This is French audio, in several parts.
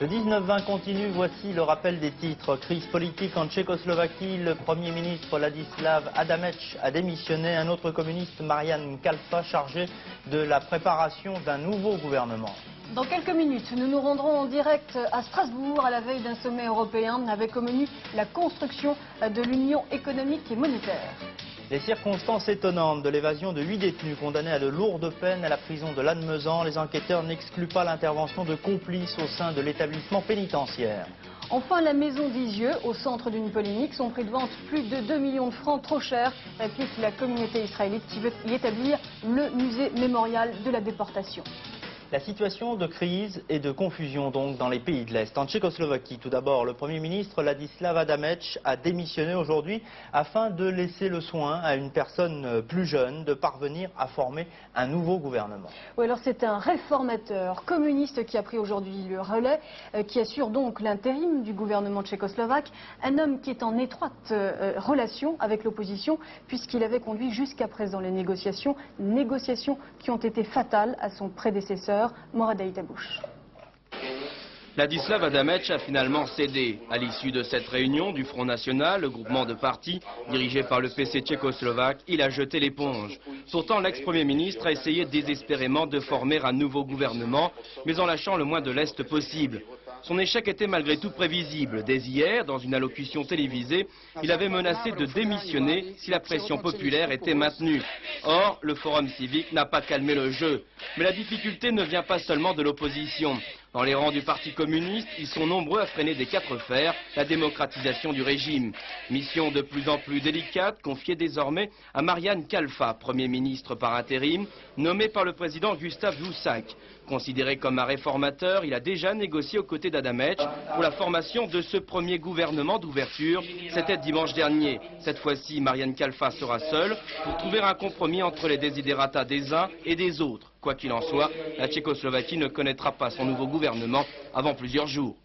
Le 19-20 continue, voici le rappel des titres. Crise politique en Tchécoslovaquie, le Premier ministre Ladislav Adamec a démissionné. Un autre communiste, Marian Kalfa, chargé de la préparation d'un nouveau gouvernement. Dans quelques minutes, nous nous rendrons en direct à Strasbourg à la veille d'un sommet européen avec au menu la construction de l'Union économique et monétaire. Les circonstances étonnantes de l'évasion de 8 détenus condamnés à de lourdes peines à la prison de Lannemezan, les enquêteurs n'excluent pas l'intervention de complices au sein de l'établissement pénitentiaire. Enfin, la maison d'Isieux, au centre d'une polémique, son prix de vente plus de 2 millions de francs, trop cher, réplique la communauté israélite qui veut y établir le musée mémorial de la déportation. La situation de crise et de confusion donc dans les pays de l'Est. En Tchécoslovaquie, tout d'abord, le Premier ministre Ladislav Adamec a démissionné aujourd'hui afin de laisser le soin à une personne plus jeune de parvenir à former un nouveau gouvernement. Oui, alors c'est un réformateur communiste qui a pris aujourd'hui le relais, qui assure donc l'intérim du gouvernement tchécoslovaque, un homme qui est en étroite relation avec l'opposition puisqu'il avait conduit jusqu'à présent les négociations qui ont été fatales à son prédécesseur. Morad Aïtabouche. Ladislav Adamec a finalement cédé. À l'issue de cette réunion du Front National, le groupement de partis dirigé par le PC tchécoslovaque, il a jeté l'éponge. Pourtant, l'ex-premier ministre a essayé désespérément de former un nouveau gouvernement, mais en lâchant le moins de l'Est possible. Son échec était malgré tout prévisible. Dès hier, dans une allocution télévisée, il avait menacé de démissionner si la pression populaire était maintenue. Or, le Forum civique n'a pas calmé le jeu. Mais la difficulté ne vient pas seulement de l'opposition. Dans les rangs du Parti communiste, ils sont nombreux à freiner des quatre fers la démocratisation du régime. Mission de plus en plus délicate, confiée désormais à Marian Kalfa, Premier ministre par intérim, nommé par le président Gustav Husak. Considéré comme un réformateur, il a déjà négocié aux côtés d'Adamec pour la formation de ce premier gouvernement d'ouverture. C'était dimanche dernier. Cette fois-ci, Marian Kalfa sera seul pour trouver un compromis entre les desiderata des uns et des autres. Quoi qu'il en soit, la Tchécoslovaquie ne connaîtra pas son nouveau gouvernement avant plusieurs jours.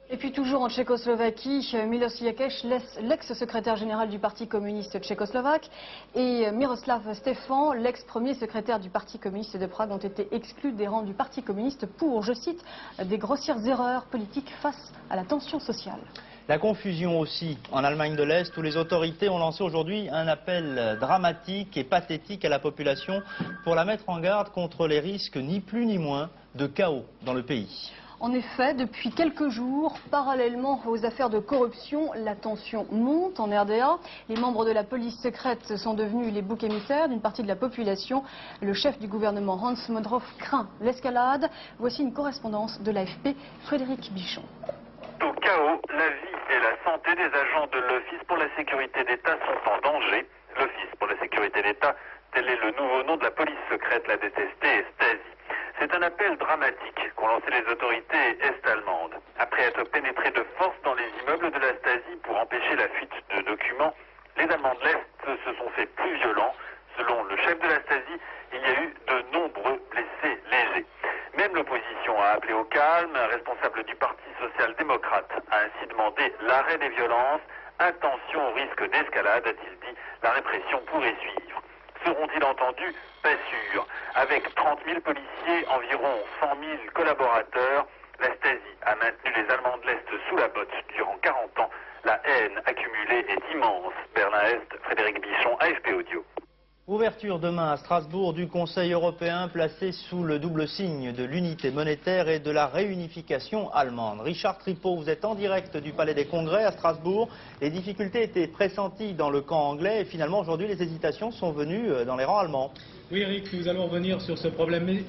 Et puis toujours en Tchécoslovaquie, Miloš Jakeš, l'ex-secrétaire général du Parti communiste tchécoslovaque, et Miroslav Stefan, l'ex-premier secrétaire du Parti communiste de Prague, ont été exclus des rangs du Parti communiste pour, je cite, des grossières erreurs politiques face à la tension sociale. La confusion aussi en Allemagne de l'Est où les autorités ont lancé aujourd'hui un appel dramatique et pathétique à la population pour la mettre en garde contre les risques ni plus ni moins de chaos dans le pays. En effet, depuis quelques jours, parallèlement aux affaires de corruption, la tension monte en RDA. Les membres de la police secrète sont devenus les boucs émissaires d'une partie de la population. Le chef du gouvernement, Hans Modrov, craint l'escalade. Voici une correspondance de l'AFP, Frédéric Bichon. Au chaos, la vie et la santé des agents de l'Office pour la sécurité d'État sont en danger. L'Office pour la sécurité d'État, tel est le nouveau nom de la police secrète, la détestée Stasi. C'est un appel dramatique qu'ont lancé les autorités est-allemandes. Après être pénétrés de force dans les immeubles de la Stasi pour empêcher la fuite de documents, les Allemands de l'Est se sont fait plus violents. Selon le chef de la Stasi, il y a eu de nombreux blessés légers. Même l'opposition a appelé au calme. Un responsable du Parti social-démocrate a ainsi demandé l'arrêt des violences. Attention au risque d'escalade, a-t-il dit. La répression pourrait suivre. Seront-ils entendus? Pas sûr. Avec 30 000 policiers, environ 100 000 collaborateurs, la Stasi a maintenu les Allemands de l'Est sous la botte durant 40 ans. La haine accumulée est immense. Berlin-Est, Frédéric Bichon, AFP Audio. Ouverture demain à Strasbourg du Conseil européen placé sous le double signe de l'unité monétaire et de la réunification allemande. Richard Tripot, vous êtes en direct du Palais des Congrès à Strasbourg. Les difficultés étaient pressenties dans le camp anglais et finalement aujourd'hui les hésitations sont venues dans les rangs allemands. Oui Eric, nous allons revenir sur ce problème. Mais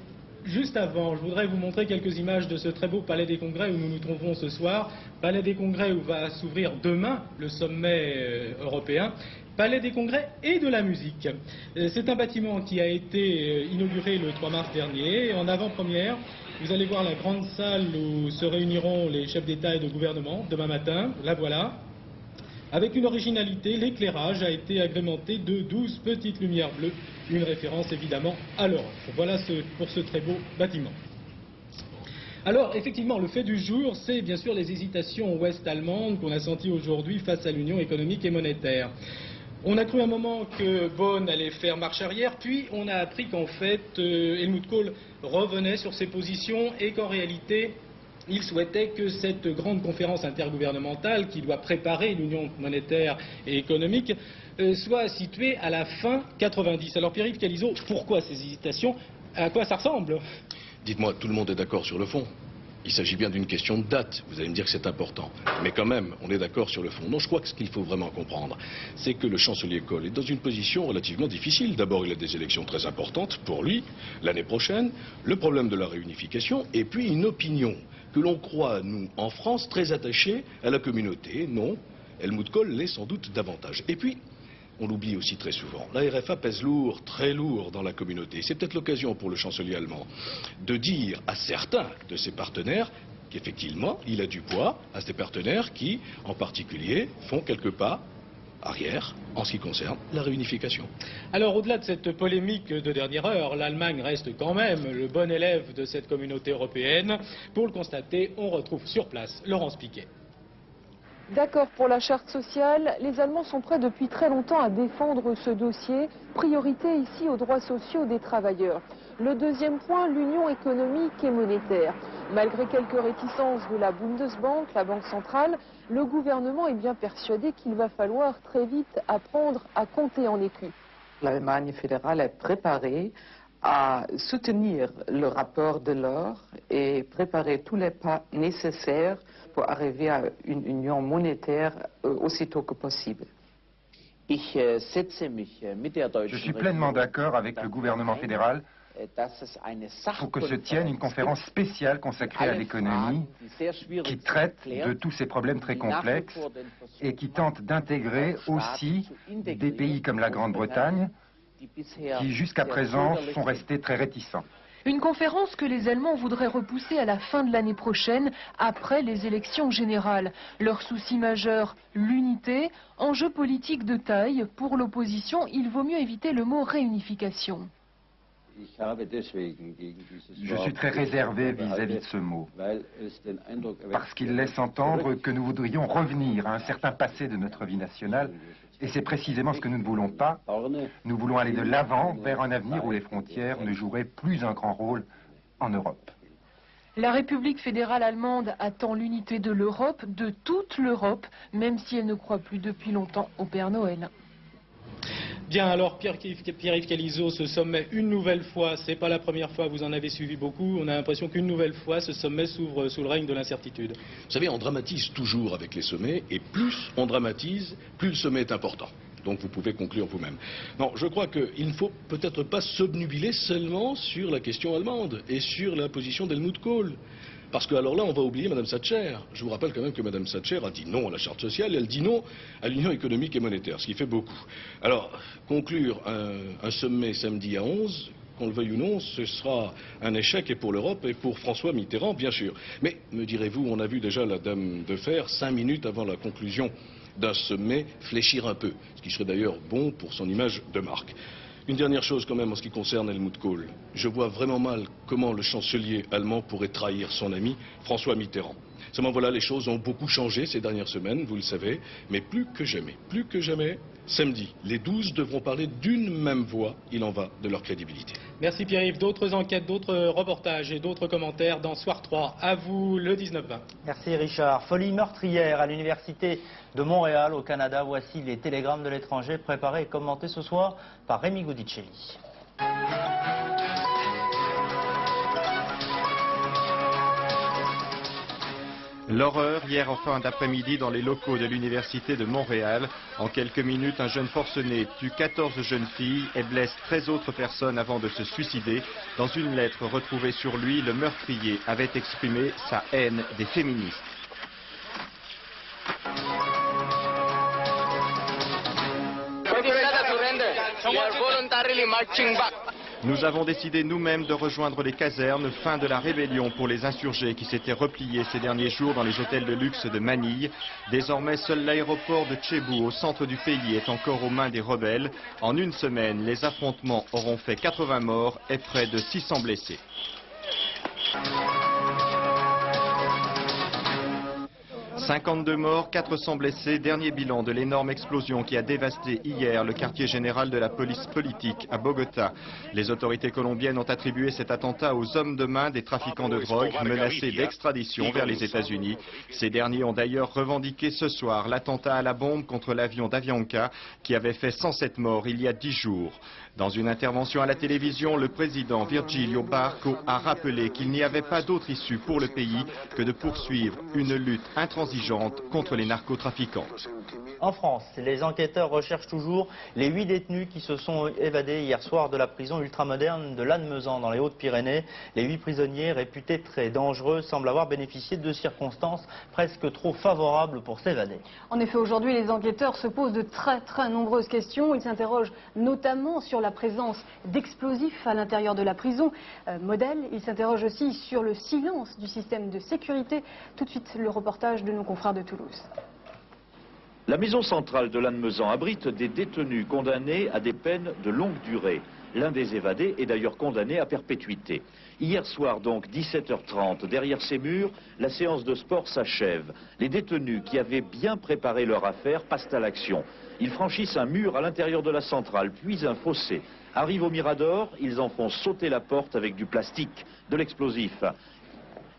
juste avant, je voudrais vous montrer quelques images de ce très beau Palais des Congrès où nous nous trouvons ce soir. Palais des Congrès où va s'ouvrir demain le sommet européen. Palais des Congrès et de la musique. C'est un bâtiment qui a été inauguré le 3 mars dernier. En avant-première, vous allez voir la grande salle où se réuniront les chefs d'État et de gouvernement demain matin. La voilà. Avec une originalité, l'éclairage a été agrémenté de 12 petites lumières bleues. Une référence évidemment à l'Europe. Voilà pour ce très beau bâtiment. Alors, effectivement, le fait du jour, c'est bien sûr les hésitations ouest-allemandes qu'on a senties aujourd'hui face à l'Union économique et monétaire. On a cru un moment que Bonn allait faire marche arrière, puis on a appris qu'en fait, Helmut Kohl revenait sur ses positions et qu'en réalité, il souhaitait que cette grande conférence intergouvernementale qui doit préparer l'union monétaire et économique soit située à la fin 90. Alors Pierre-Yves Calizot, pourquoi ces hésitations? À quoi ça ressemble? Dites-moi, tout le monde est d'accord sur le fond? Il s'agit bien d'une question de date. Vous allez me dire que c'est important. Mais quand même, on est d'accord sur le fond. Non, je crois que ce qu'il faut vraiment comprendre, c'est que le chancelier Kohl est dans une position relativement difficile. D'abord, il a des élections très importantes pour lui, l'année prochaine, le problème de la réunification, et puis une opinion que l'on croit, nous, en France, très attachée à la communauté. Non, Helmut Kohl l'est sans doute davantage. Et puis, on l'oublie aussi très souvent. La RFA pèse lourd, très lourd dans la communauté. C'est peut-être l'occasion pour le chancelier allemand de dire à certains de ses partenaires qu'effectivement, il a du poids, à ses partenaires qui, en particulier, font quelques pas arrière en ce qui concerne la réunification. Alors au-delà de cette polémique de dernière heure, l'Allemagne reste quand même le bon élève de cette communauté européenne. Pour le constater, on retrouve sur place Laurence Piquet. D'accord pour la charte sociale, les Allemands sont prêts depuis très longtemps à défendre ce dossier. Priorité ici aux droits sociaux des travailleurs. Le deuxième point, l'union économique et monétaire. Malgré quelques réticences de la Bundesbank, la banque centrale, le gouvernement est bien persuadé qu'il va falloir très vite apprendre à compter en écus. L'Allemagne fédérale est préparée à soutenir le rapport de l'or et préparer tous les pas nécessaires pour arriver à une union monétaire aussitôt que possible. Je suis pleinement d'accord avec le gouvernement fédéral pour que se tienne une conférence spéciale consacrée à l'économie qui traite de tous ces problèmes très complexes et qui tente d'intégrer aussi des pays comme la Grande-Bretagne qui jusqu'à présent sont restés très réticents. Une conférence que les Allemands voudraient repousser à la fin de l'année prochaine, après les élections générales. Leur souci majeur, l'unité. Enjeu politique de taille. Pour l'opposition, il vaut mieux éviter le mot réunification. Je suis très réservé vis-à-vis de ce mot, parce qu'il laisse entendre que nous voudrions revenir à un certain passé de notre vie nationale, et c'est précisément ce que nous ne voulons pas. Nous voulons aller de l'avant vers un avenir où les frontières ne joueraient plus un grand rôle en Europe. La République fédérale allemande attend l'unité de l'Europe, de toute l'Europe, même si elle ne croit plus depuis longtemps au Père Noël. Bien, alors Pierre-Yves Calizot, ce sommet, une nouvelle fois, c'est pas la première fois, vous en avez suivi beaucoup, on a l'impression qu'une nouvelle fois, ce sommet s'ouvre sous le règne de l'incertitude. Vous savez, on dramatise toujours avec les sommets, et plus on dramatise, plus le sommet est important. Donc vous pouvez conclure vous-même. Non, je crois qu'il ne faut peut-être pas s'obnubiler seulement sur la question allemande et sur la position d'Helmut Kohl. Parce que alors là, on va oublier Mme Thatcher. Je vous rappelle quand même que Mme Thatcher a dit non à la charte sociale et elle dit non à l'union économique et monétaire, ce qui fait beaucoup. Alors, conclure un sommet samedi à 11, qu'on le veuille ou non, ce sera un échec et pour l'Europe et pour François Mitterrand, bien sûr. Mais, me direz-vous, on a vu déjà la dame de fer 5 minutes avant la conclusion d'un sommet fléchir un peu, ce qui serait d'ailleurs bon pour son image de marque. Une dernière chose quand même en ce qui concerne Helmut Kohl. Je vois vraiment mal comment le chancelier allemand pourrait trahir son ami François Mitterrand. Seulement voilà, les choses ont beaucoup changé ces dernières semaines, vous le savez, mais plus que jamais, samedi, les 12 devront parler d'une même voix, il en va de leur crédibilité. Merci Pierre-Yves, d'autres enquêtes, d'autres reportages et d'autres commentaires dans Soir 3, à vous le 19-20. Merci Richard. Folie meurtrière à l'université de Montréal au Canada, voici les télégrammes de l'étranger préparés et commentés ce soir par Rémi Goudicelli. L'horreur hier en fin d'après-midi dans les locaux de l'université de Montréal. En quelques minutes, un jeune forcené tue 14 jeunes filles et blesse 13 autres personnes avant de se suicider. Dans une lettre retrouvée sur lui, le meurtrier avait exprimé sa haine des féministes. Nous avons décidé nous-mêmes de rejoindre les casernes, fin de la rébellion pour les insurgés qui s'étaient repliés ces derniers jours dans les hôtels de luxe de Manille. Désormais, seul l'aéroport de Tchébu, au centre du pays, est encore aux mains des rebelles. En une semaine, les affrontements auront fait 80 morts et près de 600 blessés. 52 morts, 400 blessés, dernier bilan de l'énorme explosion qui a dévasté hier le quartier général de la police politique à Bogota. Les autorités colombiennes ont attribué cet attentat aux hommes de main des trafiquants de drogue menacés d'extradition vers les États-Unis. Ces derniers ont d'ailleurs revendiqué ce soir l'attentat à la bombe contre l'avion d'Avianca qui avait fait 107 morts il y a 10 jours. Dans une intervention à la télévision, le président Virgilio Barco a rappelé qu'il n'y avait pas d'autre issue pour le pays que de poursuivre une lutte intransigeante contre les narcotrafiquants. En France, les enquêteurs recherchent toujours les 8 détenus qui se sont évadés hier soir de la prison ultramoderne de Lannemezan dans les Hautes-Pyrénées. Les 8 prisonniers réputés très dangereux semblent avoir bénéficié de circonstances presque trop favorables pour s'évader. En effet, aujourd'hui, les enquêteurs se posent de très nombreuses questions. Ils s'interrogent notamment sur la présence d'explosifs à l'intérieur de la prison. Modèle, ils s'interrogent aussi sur le silence du système de sécurité. Tout de suite, le reportage de nos confrères de Toulouse. La maison centrale de Lannemezan abrite des détenus condamnés à des peines de longue durée. L'un des évadés est d'ailleurs condamné à perpétuité. Hier soir donc, 17h30, derrière ces murs, la séance de sport s'achève. Les détenus qui avaient bien préparé leur affaire passent à l'action. Ils franchissent un mur à l'intérieur de la centrale, puis un fossé. Arrivent au Mirador, ils en font sauter la porte avec du plastique, de l'explosif.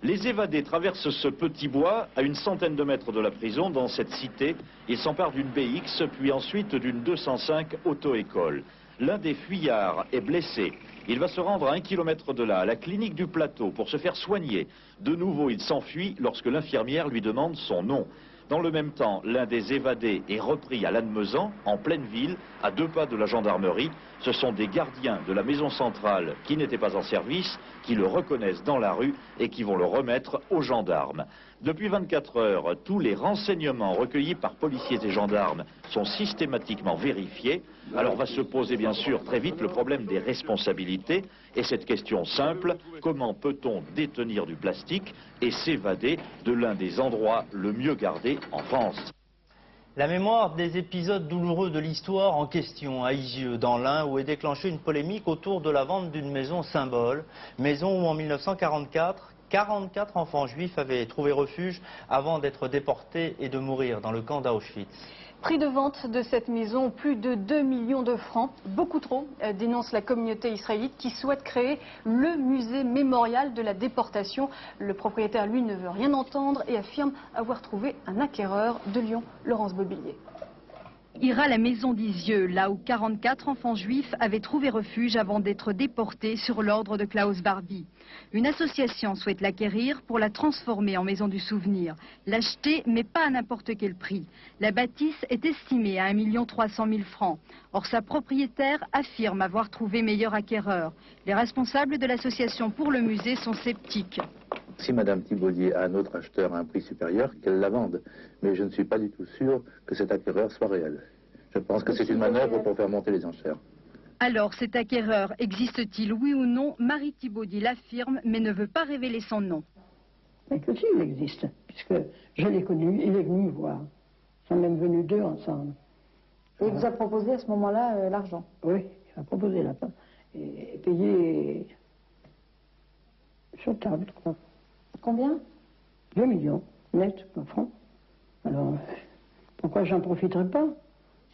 Les évadés traversent ce petit bois à une centaine de mètres de la prison dans cette cité. Ils s'emparent d'une BX, puis ensuite d'une 205 auto-école. L'un des fuyards est blessé. Il va se rendre à 1 kilomètre de là, à la clinique du Plateau, pour se faire soigner. De nouveau, il s'enfuit lorsque l'infirmière lui demande son nom. Dans le même temps, l'un des évadés est repris à Lannemezan, en pleine ville, à 2 pas de la gendarmerie. Ce sont des gardiens de la maison centrale qui n'étaient pas en service, qui le reconnaissent dans la rue et qui vont le remettre aux gendarmes. Depuis 24 heures, tous les renseignements recueillis par policiers et gendarmes sont systématiquement vérifiés. Alors va se poser bien sûr très vite le problème des responsabilités. Et cette question simple, comment peut-on détenir du plastique et s'évader de l'un des endroits le mieux gardés en France ? La mémoire des épisodes douloureux de l'histoire en question à Isieux, dans l'Ain, où est déclenchée une polémique autour de la vente d'une maison symbole. Maison où en 1944, 44 enfants juifs avaient trouvé refuge avant d'être déportés et de mourir dans le camp d'Auschwitz. Prix de vente de cette maison, plus de 2 millions de francs, beaucoup trop, dénonce la communauté israélite qui souhaite créer le musée mémorial de la déportation. Le propriétaire, lui, ne veut rien entendre et affirme avoir trouvé un acquéreur de Lyon, Laurence Bobillier. Ira la maison d'Isieux, là où 44 enfants juifs avaient trouvé refuge avant d'être déportés sur l'ordre de Klaus Barbie. Une association souhaite l'acquérir pour la transformer en maison du souvenir. L'acheter, mais pas à n'importe quel prix. La bâtisse est estimée à 1 300 000 francs. Or, sa propriétaire affirme avoir trouvé meilleur acquéreur. Les responsables de l'association pour le musée sont sceptiques. Si Mme Thibaudier a un autre acheteur à un prix supérieur, qu'elle la vende. Mais je ne suis pas du tout sûr que cet acquéreur soit réel. Je pense que c'est une manœuvre pour faire monter les enchères. Alors, cet acquéreur existe-t-il, oui ou non? Marie Thibaudier l'affirme, mais ne veut pas révéler son nom. Mais que si, il existe, puisque je l'ai connu, il est venu me voir. Ils sont même venus 2 ensemble. Et il vous a proposé à ce moment-là l'argent? Oui, il m'a proposé l'argent. Et payé sur table, quoi. Combien? 2 millions, net, francs. Alors, pourquoi j'en profiterai pas?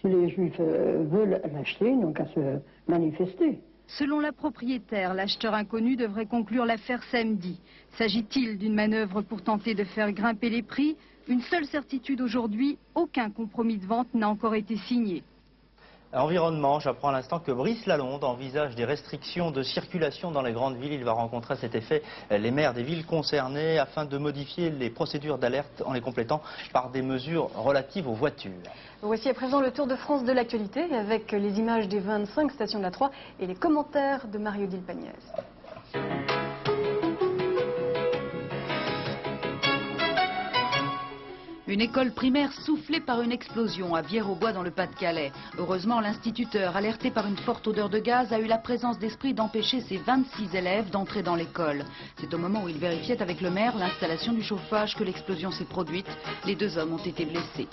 Si les Juifs veulent l'acheter, ils n'ont qu'à se manifester. Selon la propriétaire, l'acheteur inconnu devrait conclure l'affaire samedi. S'agit-il d'une manœuvre pour tenter de faire grimper les prix? Une seule certitude aujourd'hui, aucun compromis de vente n'a encore été signé. Environnement, j'apprends à l'instant que Brice Lalonde envisage des restrictions de circulation dans les grandes villes. Il va rencontrer à cet effet les maires des villes concernées afin de modifier les procédures d'alerte en les complétant par des mesures relatives aux voitures. Voici à présent le tour de France de l'actualité avec les images des 25 stations de la 3 et les commentaires de Marie-Odile Pagnès. Une école primaire soufflée par une explosion à Vière-au-Bois dans le Pas-de-Calais. Heureusement, l'instituteur, alerté par une forte odeur de gaz, a eu la présence d'esprit d'empêcher ses 26 élèves d'entrer dans l'école. C'est au moment où il vérifiait avec le maire l'installation du chauffage que l'explosion s'est produite. Les 2 hommes ont été blessés.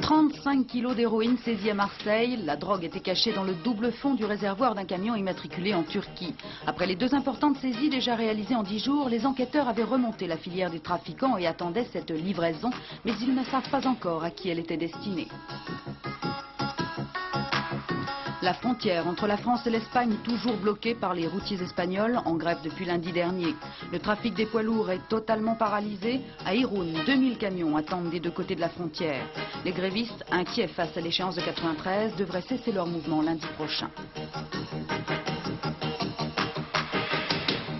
35 5 kilos d'héroïne saisie à Marseille. La drogue était cachée dans le double fond du réservoir d'un camion immatriculé en Turquie. Après les 2 importantes saisies déjà réalisées en 10 jours, les enquêteurs avaient remonté la filière des trafiquants et attendaient cette livraison, mais ils ne savent pas encore à qui elle était destinée. La frontière entre la France et l'Espagne est toujours bloquée par les routiers espagnols, en grève depuis lundi dernier. Le trafic des poids lourds est totalement paralysé. À Irún, 2000 camions attendent des 2 côtés de la frontière. Les grévistes, inquiets face à l'échéance de 93, devraient cesser leur mouvement lundi prochain.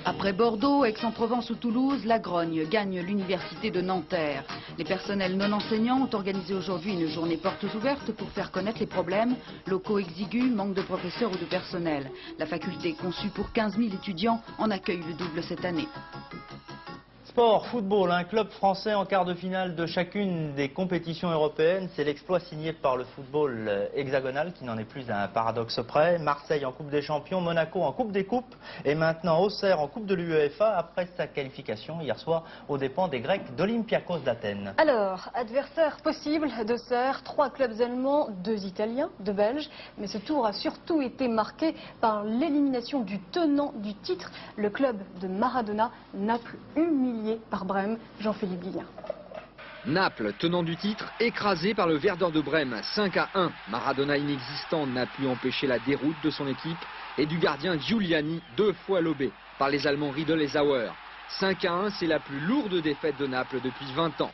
Après Bordeaux, Aix-en-Provence ou Toulouse, la Grogne gagne l'université de Nanterre. Les personnels non enseignants ont organisé aujourd'hui une journée portes ouvertes pour faire connaître les problèmes. Locaux exigus, manque de professeurs ou de personnel. La faculté, conçue pour 15 000 étudiants, en accueille le double cette année. Sport, football, un club français en quart de finale de chacune des compétitions européennes. C'est l'exploit signé par le football hexagonal qui n'en est plus à un paradoxe près. Marseille en Coupe des Champions, Monaco en Coupe des Coupes et maintenant Auxerre en Coupe de l'UEFA après sa qualification hier soir aux dépens des Grecs d'Olympiakos d'Athènes. Alors, adversaire possible d'Auxerre, 3 clubs allemands, 2 Italiens, 2 Belges. Mais ce tour a surtout été marqué par l'élimination du tenant du titre, le club de Maradona, Naples, humilié par Brême. Jean-Philippe Guillien. Naples, tenant du titre, écrasé par le Werder de Brême, 5-1. Maradona inexistant n'a pu empêcher la déroute de son équipe et du gardien Giuliani, 2 fois lobé par les Allemands Riedel et Sauer. 5-1, c'est la plus lourde défaite de Naples depuis 20 ans.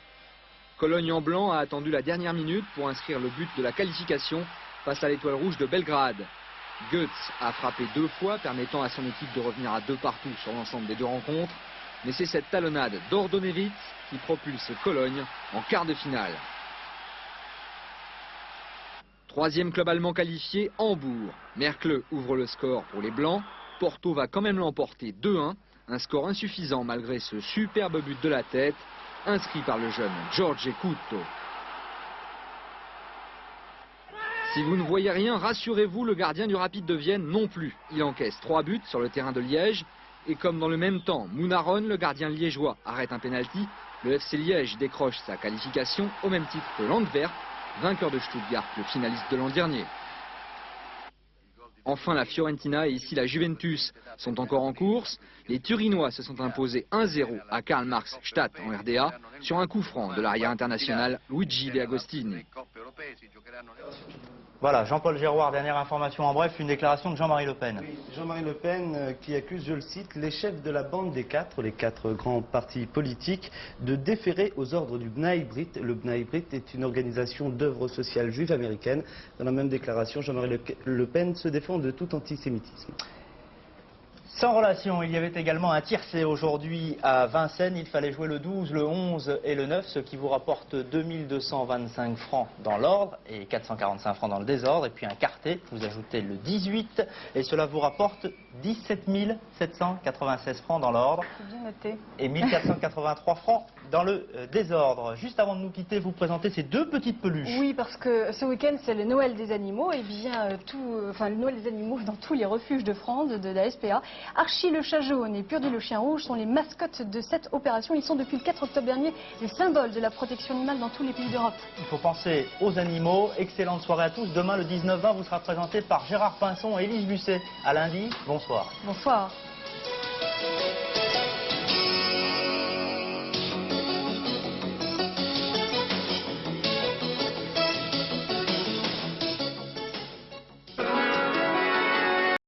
Cologne en blanc a attendu la dernière minute pour inscrire le but de la qualification face à l'Étoile Rouge de Belgrade. Goetz a frappé 2 fois, permettant à son équipe de revenir à 2 partout sur l'ensemble des 2 rencontres. Mais c'est cette talonnade d'Ordonevitz qui propulse Cologne en quart de finale. 3e club allemand qualifié, Hambourg. Merkle ouvre le score pour les Blancs. Porto va quand même l'emporter 2-1. Un score insuffisant malgré ce superbe but de la tête, inscrit par le jeune George Couto. Si vous ne voyez rien, rassurez-vous, le gardien du Rapide de Vienne non plus. Il encaisse 3 buts sur le terrain de Liège. Et comme dans le même temps, Munaron, le gardien liégeois, arrête un pénalty, le FC Liège décroche sa qualification au même titre que l'Antwerp, vainqueur de Stuttgart, le finaliste de l'an dernier. Enfin, la Fiorentina et ici la Juventus sont encore en course. Les Turinois se sont imposés 1-0 à Karl Marx Stadt en RDA sur un coup franc de l'arrière international Luigi De Agostini. Voilà, Jean-Paul Giroir, dernière information en bref, une déclaration de Jean-Marie Le Pen. Oui, Jean-Marie Le Pen qui accuse, je le cite, les chefs de la bande des 4, les 4 grands partis politiques, de déférer aux ordres du B'nai B'rith. Le B'nai B'rith est une organisation d'œuvre sociale juive américaine. Dans la même déclaration, Jean-Marie Le Pen se défend de tout antisémitisme. Sans relation, il y avait également un tiercé aujourd'hui à Vincennes. Il fallait jouer le 12, le 11 et le 9, ce qui vous rapporte 2225 francs dans l'ordre et 445 francs dans le désordre. Et puis un quartet, vous ajoutez le 18 et cela vous rapporte 17 796 francs dans l'ordre et 1483 francs dans le désordre. Juste avant de nous quitter, vous présentez ces 2 petites peluches. Oui, parce que ce week-end, c'est le Noël des animaux. Et bien, le Noël des animaux dans tous les refuges de France, de la SPA. Archie le chat jaune et Purdy le chien rouge sont les mascottes de cette opération. Ils sont depuis le 4 octobre dernier les symboles de la protection animale dans tous les pays d'Europe. Il faut penser aux animaux. Excellente soirée à tous. Demain, le 19-20, vous sera présenté par Gérard Pinson et Élise Busset. À lundi, bonsoir. Bonsoir.